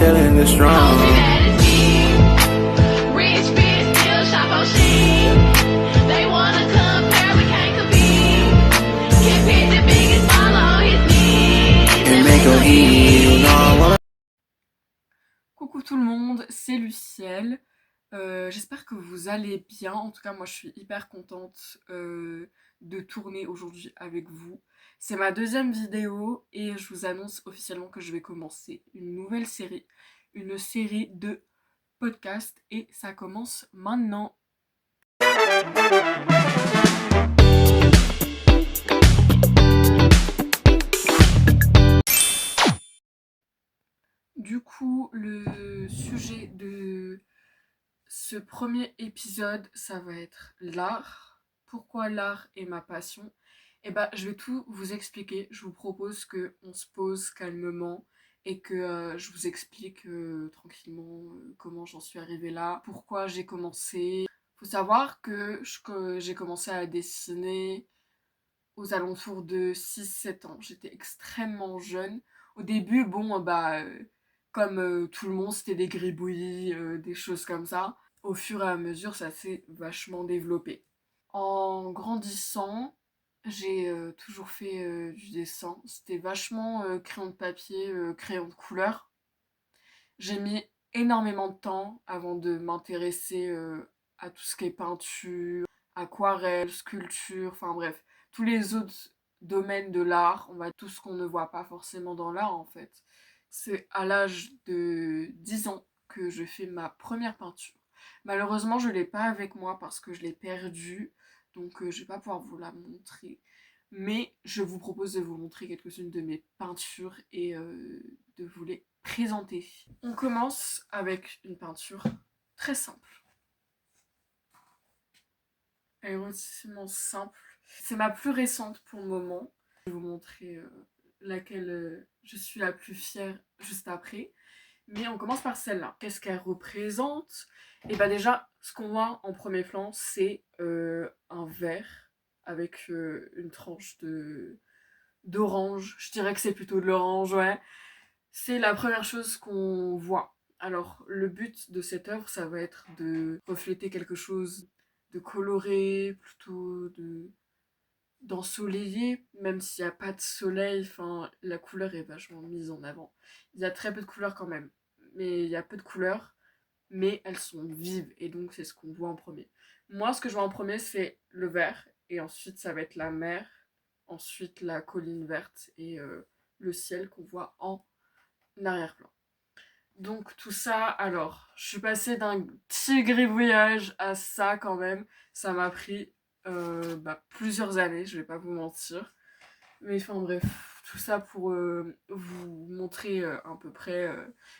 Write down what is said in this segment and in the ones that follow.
killing the strong. Rich bitch still shop on Shein. They wanna compare, we can't compete. Can't pick the biggest baller on his knees. And make her eat, you know I wanna. Coucou tout le monde, c'est Luciel. J'espère que vous allez bien. En tout cas, moi je suis hyper contente de tourner aujourd'hui avec vous. C'est ma deuxième vidéo et je vous annonce officiellement que je vais commencer une nouvelle série. Une série de podcasts et ça commence maintenant. Du coup, le sujet de ce premier épisode, ça va être l'art. Pourquoi l'art est ma passion? Et bah, je vais tout vous expliquer. Je vous propose qu'on se pose calmement et que je vous explique tranquillement comment j'en suis arrivée là, pourquoi j'ai commencé. Faut savoir que j'ai commencé à dessiner aux alentours de 6-7 ans. J'étais extrêmement jeune. Au début, comme tout le monde, c'était des gribouillis, des choses comme ça. Au fur et à mesure, ça s'est vachement développé. En grandissant, j'ai toujours fait du dessin. C'était vachement crayon de papier, crayon de couleur. J'ai mis énormément de temps avant de m'intéresser à tout ce qui est peinture, aquarelle, sculpture, enfin bref, tous les autres domaines de l'art, on va tout ce qu'on ne voit pas forcément dans l'art en fait. C'est à l'âge de 10 ans que je fais ma première peinture. Malheureusement, je ne l'ai pas avec moi parce que je l'ai perdue, donc je ne vais pas pouvoir vous la montrer. Mais je vous propose de vous montrer quelques-unes de mes peintures et de vous les présenter. On commence avec une peinture très simple. Elle est relativement simple. C'est ma plus récente pour le moment. Je vais vous montrer laquelle je suis la plus fière juste après. Mais on commence par celle-là. Qu'est-ce qu'elle représente? Et bah déjà, ce qu'on voit en premier plan, c'est un verre avec une tranche d'orange. Je dirais que c'est plutôt de l'orange, ouais. C'est la première chose qu'on voit. Alors, le but de cette œuvre, ça va être de refléter quelque chose de coloré, plutôt d'ensoleillé, même s'il n'y a pas de soleil, enfin, la couleur est vachement mise en avant. Il y a très peu de couleurs quand même, mais il y a peu de couleurs, mais elles sont vives, et donc c'est ce qu'on voit en premier. Moi, ce que je vois en premier, c'est le vert, et ensuite ça va être la mer, ensuite la colline verte, et le ciel qu'on voit en arrière-plan. Donc tout ça, alors, je suis passée d'un petit gribouillage à ça quand même. Ça m'a pris plusieurs années, je vais pas vous mentir. Mais enfin bref, tout ça pour vous montrer à peu près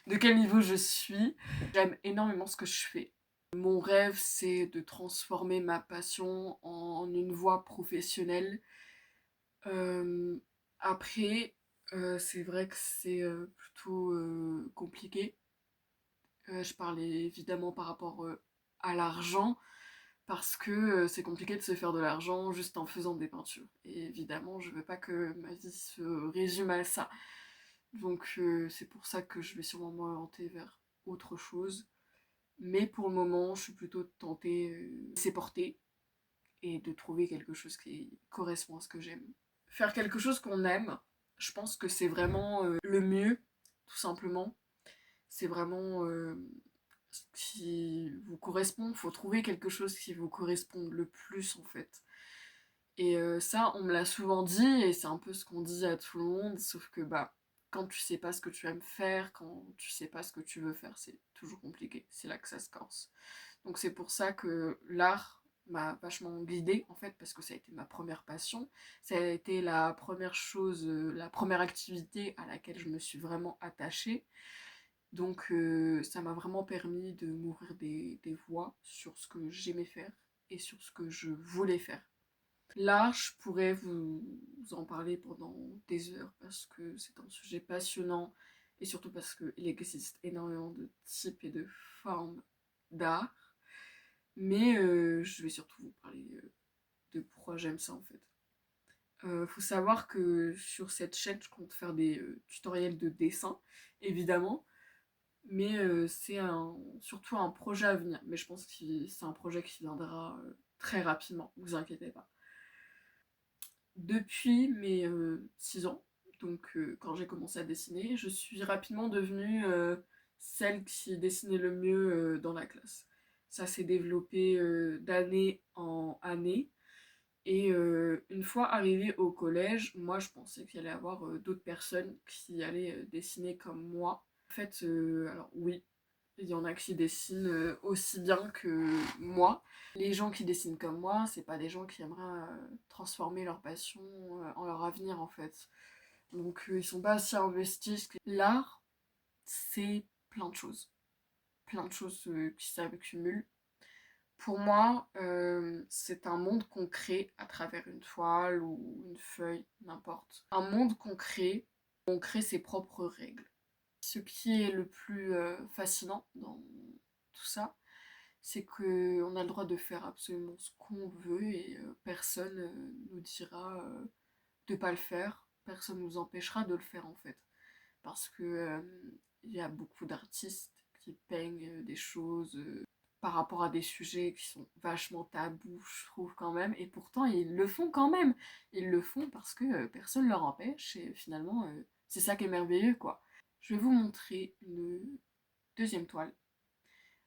de quel niveau je suis. J'aime énormément ce que je fais. Mon rêve, c'est de transformer ma passion en une voie professionnelle. Après, c'est vrai que c'est plutôt compliqué. Je parlais évidemment par rapport à l'argent, parce que c'est compliqué de se faire de l'argent juste en faisant des peintures. Et évidemment, je veux pas que ma vie se résume à ça. Donc c'est pour ça que je vais sûrement m'orienter vers autre chose. Mais pour le moment, je suis plutôt tentée de laisser porter et de trouver quelque chose qui correspond à ce que j'aime. Faire quelque chose qu'on aime, je pense que c'est vraiment le mieux, tout simplement. C'est vraiment ce qui vous correspond. Il faut trouver quelque chose qui vous corresponde le plus en fait. Et ça, on me l'a souvent dit et c'est un peu ce qu'on dit à tout le monde, sauf que quand tu sais pas ce que tu aimes faire, quand tu sais pas ce que tu veux faire, c'est toujours compliqué. C'est là que ça se corse. Donc c'est pour ça que l'art m'a vachement guidée en fait, parce que ça a été ma première passion. Ça a été la première chose, la première activité à laquelle je me suis vraiment attachée. Donc ça m'a vraiment permis de m'ouvrir des voies sur ce que j'aimais faire et sur ce que je voulais faire. L'art, je pourrais vous en parler pendant des heures parce que c'est un sujet passionnant et surtout parce qu'il existe énormément de types et de formes d'art. Mais je vais surtout vous parler de pourquoi j'aime ça en fait. Faut savoir que sur cette chaîne, je compte faire des tutoriels de dessin, évidemment. mais c'est surtout un projet à venir. Mais je pense que c'est un projet qui viendra très rapidement, vous inquiétez pas. Depuis mes 6 ans, donc quand j'ai commencé à dessiner, je suis rapidement devenue celle qui dessinait le mieux dans la classe. Ça s'est développé d'année en année. Et une fois arrivée au collège, moi je pensais qu'il allait y avoir d'autres personnes qui allaient dessiner comme moi. En fait, alors oui, il y en a qui dessinent aussi bien que moi. Les gens qui dessinent comme moi, c'est pas des gens qui aimeraient transformer leur passion en leur avenir en fait. Donc ils sont pas si investis. L'art, c'est plein de choses. Plein de choses qui s'accumulent. Pour moi, c'est un monde qu'on crée à travers une toile ou une feuille, n'importe. Un monde qu'on crée, on crée ses propres règles. Ce qui est le plus fascinant dans tout ça, c'est qu'on a le droit de faire absolument ce qu'on veut et personne nous dira de pas le faire, personne nous empêchera de le faire en fait. Parce que il y a beaucoup d'artistes qui peignent des choses par rapport à des sujets qui sont vachement tabous, je trouve quand même, et pourtant ils le font quand même. Ils le font parce que personne leur empêche, et finalement c'est ça qui est merveilleux quoi. Je vais vous montrer une deuxième toile.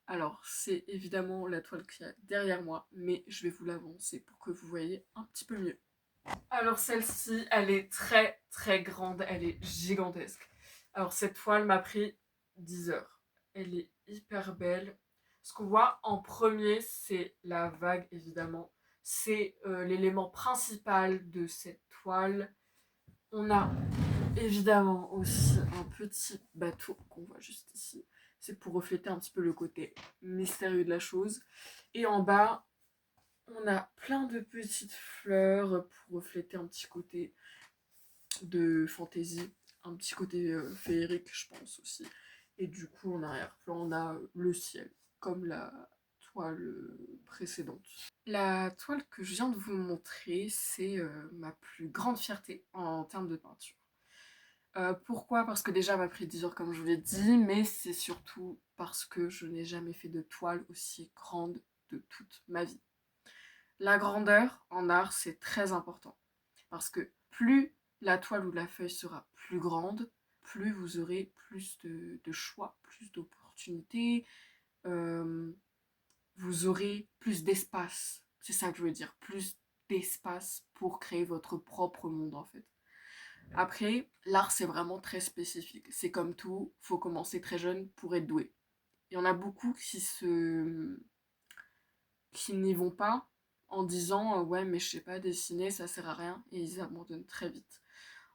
Alors c'est évidemment la toile qu'il y a derrière moi, mais je vais vous l'avancer pour que vous voyez un petit peu mieux. Alors celle-ci, elle est très très grande, elle est gigantesque. Alors cette toile m'a pris 10 heures. Elle est hyper belle. Ce qu'on voit en premier, c'est la vague évidemment. C'est l'élément principal de cette toile. On a évidemment aussi un petit bateau qu'on voit juste ici. C'est pour refléter un petit peu le côté mystérieux de la chose. Et en bas, on a plein de petites fleurs pour refléter un petit côté de fantaisie, un petit côté féerique, je pense aussi. Et du coup, en arrière-plan, on a le ciel, comme la toile précédente. La toile que je viens de vous montrer, c'est ma plus grande fierté en termes de peinture. Pourquoi? Parce que déjà, elle m'a pris 10 heures, comme je vous l'ai dit, mais c'est surtout parce que je n'ai jamais fait de toile aussi grande de toute ma vie. La grandeur en art, c'est très important. Parce que plus la toile ou la feuille sera plus grande, plus vous aurez plus de choix, plus d'opportunités, vous aurez plus d'espace. C'est ça que je veux dire, plus d'espace pour créer votre propre monde en fait. Après, l'art c'est vraiment très spécifique. C'est comme tout, faut commencer très jeune pour être doué. Il y en a beaucoup qui n'y vont pas en disant ouais mais je sais pas dessiner, ça sert à rien, et ils abandonnent très vite.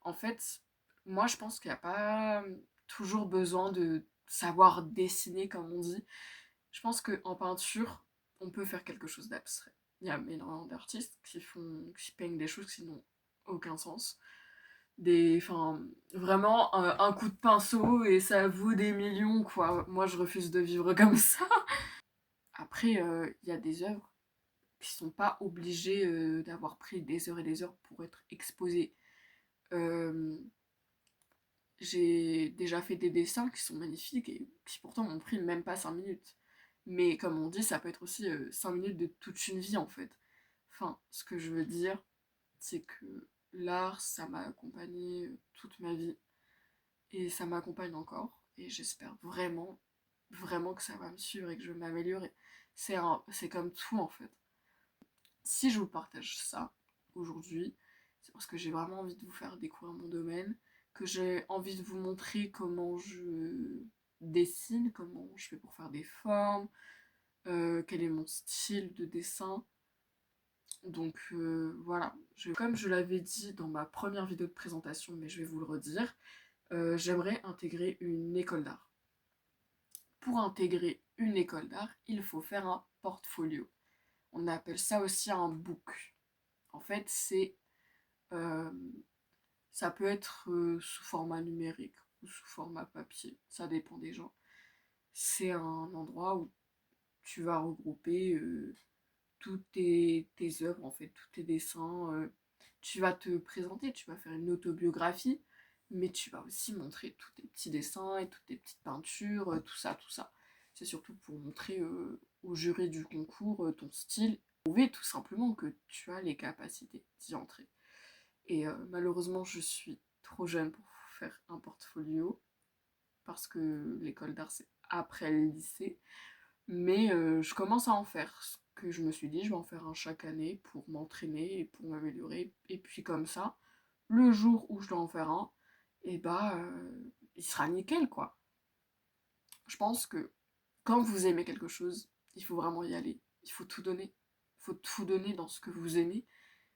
En fait, moi je pense qu'il n'y a pas toujours besoin de savoir dessiner comme on dit. Je pense qu'en peinture, on peut faire quelque chose d'abstrait. Il y a énormément d'artistes qui peignent des choses qui n'ont aucun sens. Enfin, vraiment un coup de pinceau et ça vaut des millions quoi. Moi je refuse de vivre comme ça. Après, il y a des œuvres qui sont pas obligés d'avoir pris des heures et des heures pour être exposés. Euh, j'ai déjà fait des dessins qui sont magnifiques et qui pourtant m'ont pris même pas 5 minutes. Mais comme on dit, ça peut être aussi 5 minutes de toute une vie en fait. Enfin, ce que je veux dire, c'est que l'art, ça m'a accompagné toute ma vie et ça m'accompagne encore. Et j'espère vraiment, vraiment que ça va me suivre et que je vais m'améliorer. C'est comme tout en fait. Si je vous partage ça aujourd'hui, c'est parce que j'ai vraiment envie de vous faire découvrir mon domaine, que j'ai envie de vous montrer comment je dessine, comment je fais pour faire des formes, quel est mon style de dessin. Donc voilà, comme je l'avais dit dans ma première vidéo de présentation, mais je vais vous le redire, j'aimerais intégrer une école d'art. Pour intégrer une école d'art, il faut faire un portfolio. On appelle ça aussi un book. En fait, euh, ça peut être sous format numérique ou sous format papier, ça dépend des gens. C'est un endroit où tu vas regrouper toutes tes œuvres, en fait, tous tes dessins. Tu vas te présenter, tu vas faire une autobiographie. mais tu vas aussi montrer tous tes petits dessins et toutes tes petites peintures, tout ça, tout ça. C'est surtout pour montrer au jury du concours ton style, prouver tout simplement que tu as les capacités d'y entrer. Et malheureusement, je suis trop jeune pour faire un portfolio, parce que l'école d'art, c'est après le lycée. Mais je commence à en faire. Ce que je me suis dit, je vais en faire un chaque année pour m'entraîner et pour m'améliorer. Et puis comme ça, le jour où je dois en faire un, et bah, il sera nickel, quoi. Je pense que quand vous aimez quelque chose, il faut vraiment y aller. Il faut tout donner. Il faut tout donner dans ce que vous aimez.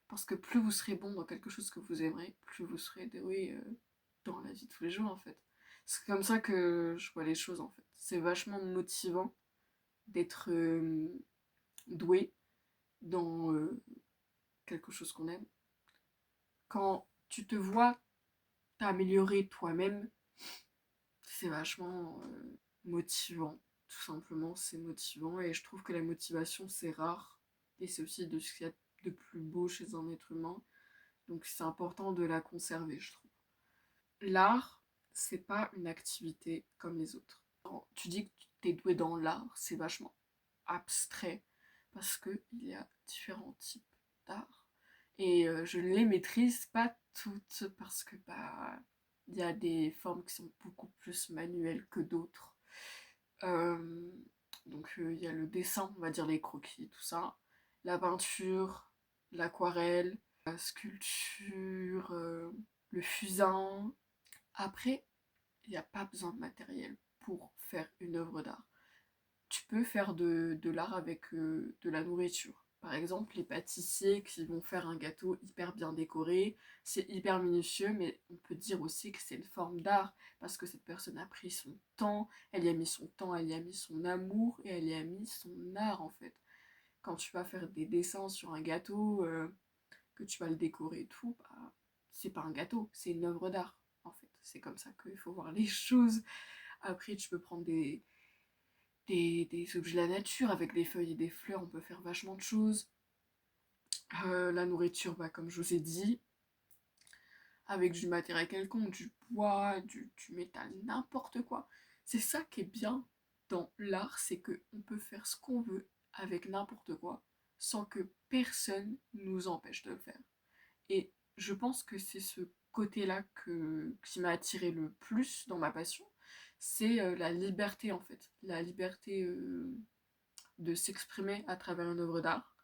Parce que plus vous serez bon dans quelque chose que vous aimerez, plus vous serez doué dans la vie de tous les jours, en fait. C'est comme ça que je vois les choses, en fait. C'est vachement motivant d'être doué dans quelque chose qu'on aime. Quand tu te vois t'améliorer toi-même, c'est vachement motivant. Tout simplement, c'est motivant. Et je trouve que la motivation, c'est rare. Et c'est aussi de ce qu'il y a de plus beau chez un être humain. Donc c'est important de la conserver, je trouve. L'art, c'est pas une activité comme les autres. Quand tu dis que tu es doué dans l'art, c'est vachement abstrait parce qu'il y a différents types d'art. Et je ne les maîtrise pas toutes parce que bah il y a des formes qui sont beaucoup plus manuelles que d'autres. Donc il y a le dessin, on va dire les croquis, tout ça, la peinture, l'aquarelle, la sculpture, le fusain. Après, il n'y a pas besoin de matériel pour faire une œuvre d'art. Tu peux faire de l'art avec de la nourriture. Par exemple, les pâtissiers qui vont faire un gâteau hyper bien décoré, c'est hyper minutieux, mais on peut dire aussi que c'est une forme d'art, parce que cette personne a pris son temps, elle y a mis son temps, elle y a mis son amour, et elle y a mis son art en fait. Quand tu vas faire des dessins sur un gâteau, que tu vas le décorer et tout, bah, c'est pas un gâteau, c'est une œuvre d'art en fait. C'est comme ça qu'il faut voir les choses. Après, tu peux prendre des objets de la nature, avec des feuilles et des fleurs, on peut faire vachement de choses. La nourriture, bah, comme je vous ai dit, avec du matériel quelconque, du bois, du métal, n'importe quoi. C'est ça qui est bien dans l'art, c'est qu'on peut faire ce qu'on veut avec n'importe quoi, sans que personne nous empêche de le faire. Et je pense que c'est ce côté-là qui m'a attiré le plus dans ma passion, c'est la liberté en fait. La liberté de s'exprimer à travers une œuvre d'art,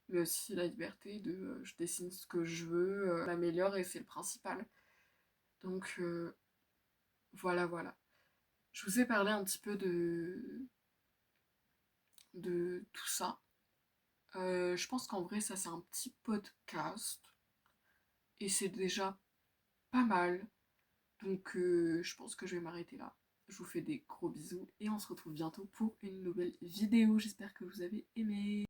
mais aussi la liberté de je dessine ce que je veux, m'améliore et c'est le principal. Donc voilà, voilà. Je vous ai parlé un petit peu de tout ça. Je pense qu'en vrai, ça c'est un petit podcast et c'est déjà pas mal. Donc je pense que je vais m'arrêter là. Je vous fais des gros bisous et on se retrouve bientôt pour une nouvelle vidéo. J'espère que vous avez aimé.